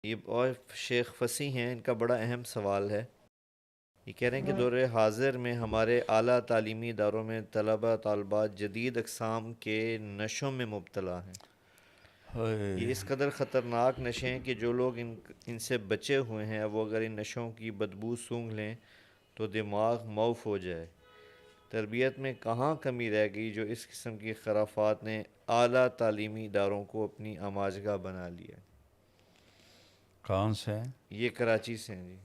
یہ اور شیخ فصیح ہیں، ان کا بڑا اہم سوال ہے۔ یہ کہہ رہے ہیں کہ دور حاضر میں ہمارے اعلیٰ تعلیمی اداروں میں طلبہ طالبات جدید اقسام کے نشوں میں مبتلا ہیں۔ ہائے، یہ اس قدر خطرناک نشے ہیں کہ جو لوگ ان سے بچے ہوئے ہیں وہ اگر ان نشوں کی بدبو سونگھ لیں تو دماغ موف ہو جائے۔ تربیت میں کہاں کمی رہ گئی جو اس قسم کی خرافات نے اعلیٰ تعلیمی اداروں کو اپنی آماجگاہ بنا لیا۔ کہاں سے ہیں؟ یہ کراچی سے ہیں جی۔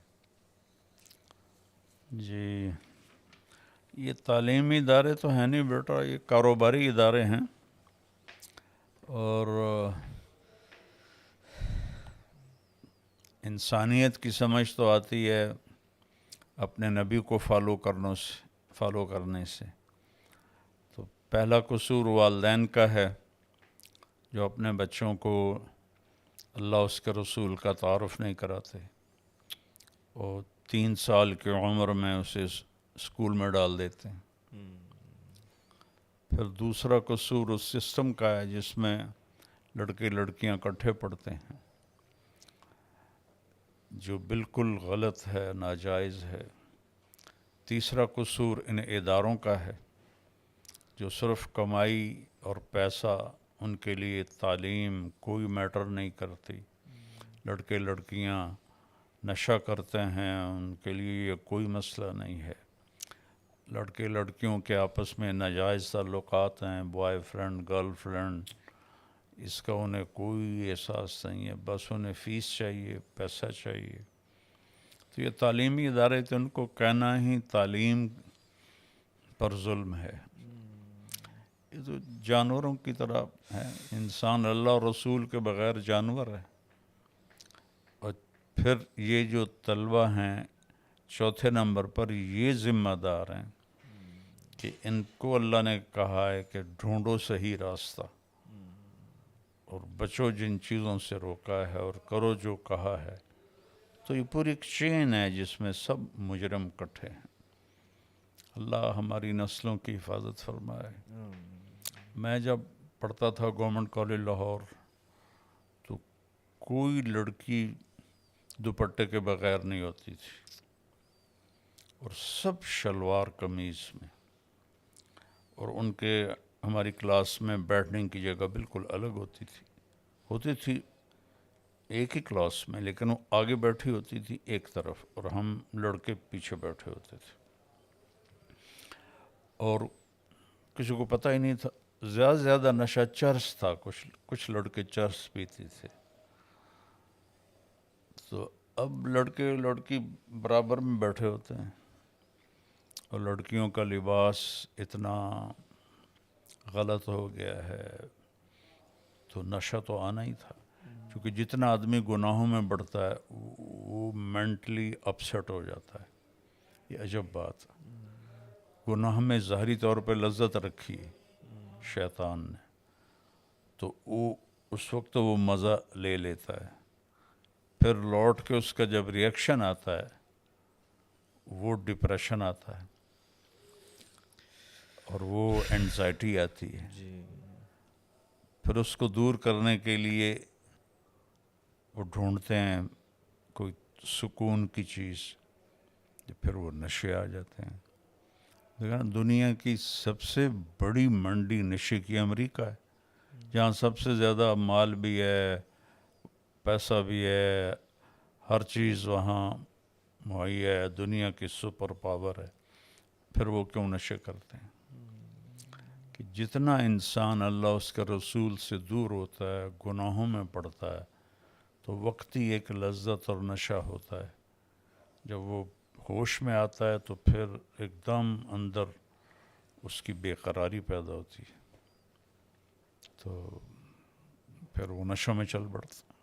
جی، یہ تعلیمی ادارے تو ہیں نہیں بیٹا، یہ کاروباری ادارے ہیں، اور انسانیت کی سمجھ تو آتی ہے اپنے نبی کو فالو کرنے سے۔ تو پہلا قصور والدین کا ہے جو اپنے بچوں کو اللہ اس کے رسول کا تعارف نہیں کراتے، اور 3 سال کی عمر میں اسے اسکول میں ڈال دیتے ہیں۔ پھر دوسرا قصور اس سسٹم کا ہے جس میں لڑکے لڑکیاں اکٹھے پڑھتے ہیں، جو بالکل غلط ہے، ناجائز ہے۔ تیسرا قصور ان اداروں کا ہے جو صرف کمائی اور پیسہ، ان کے لیے تعلیم کوئی میٹر نہیں کرتی۔ لڑکے لڑکیاں نشہ کرتے ہیں، ان کے لیے یہ کوئی مسئلہ نہیں ہے۔ لڑکے لڑکیوں کے آپس میں ناجائز تعلقات ہیں، بوائے فرینڈ گرل فرینڈ، اس کا انہیں کوئی احساس نہیں ہے، بس انہیں فیس چاہیے، پیسہ چاہیے۔ تو یہ تعلیمی ادارے تو ان کو کہنا ہی تعلیم پر ظلم ہے۔ یہ تو جانوروں کی طرح ہے، انسان اللہ اور رسول کے بغیر جانور ہے۔ اور پھر یہ جو طلبہ ہیں چوتھے نمبر پر، یہ ذمہ دار ہیں کہ ان کو اللہ نے کہا ہے کہ ڈھونڈو صحیح راستہ اور بچو جن چیزوں سے روکا ہے اور کرو جو کہا ہے۔ تو یہ پوری ایک چین ہے جس میں سب مجرم کٹھے ہیں۔ اللہ ہماری نسلوں کی حفاظت فرمائے۔ میں جب پڑھتا تھا گورنمنٹ کالج لاہور، تو کوئی لڑکی دوپٹے کے بغیر نہیں ہوتی تھی، اور سب شلوار قمیض میں، اور ان کے ہماری کلاس میں بیٹھنے کی جگہ بالکل الگ ہوتی تھی ایک ہی کلاس میں، لیکن وہ آگے بیٹھی ہوتی تھی ایک طرف اور ہم لڑکے پیچھے بیٹھے ہوتے تھے، اور کسی کو پتہ ہی نہیں تھا۔ زیادہ سے زیادہ نشہ چرس تھا، کچھ لڑکے چرس پیتے تھے۔ تو اب لڑکے لڑکی برابر میں بیٹھے ہوتے ہیں، اور لڑکیوں کا لباس اتنا غلط ہو گیا ہے، تو نشہ تو آنا ہی تھا، کیونکہ جتنا آدمی گناہوں میں بڑھتا ہے وہ مینٹلی اپسیٹ ہو جاتا ہے۔ یہ عجب بات ہے۔ گناہ میں ظاہری طور پہ لذت رکھی شیطان نے، تو وہ اس وقت وہ مزہ لے لیتا ہے، پھر لوٹ کے اس کا جب ریئیکشن آتا ہے وہ ڈپریشن آتا ہے، اور وہ اینزائٹی آتی ہے۔ پھر اس کو دور کرنے کے لیے وہ ڈھونڈتے ہیں کوئی سکون کی چیز، پھر وہ نشے آ جاتے ہیں۔ لیکن دنیا کی سب سے بڑی منڈی نشے کی امریکہ ہے، جہاں سب سے زیادہ مال بھی ہے، پیسہ بھی ہے، ہر چیز وہاں مہیا ہے، دنیا کی سپر پاور ہے۔ پھر وہ کیوں نشے کرتے ہیں؟ کہ جتنا انسان اللہ اس کے رسول سے دور ہوتا ہے، گناہوں میں پڑتا ہے، تو وقتی ایک لذت اور نشہ ہوتا ہے۔ جب وہ ہوش میں آتا ہے تو پھر ایک دم اندر اس کی بے قراری پیدا ہوتی ہے، تو پھر وہ نشوں میں چل پڑتا ہے۔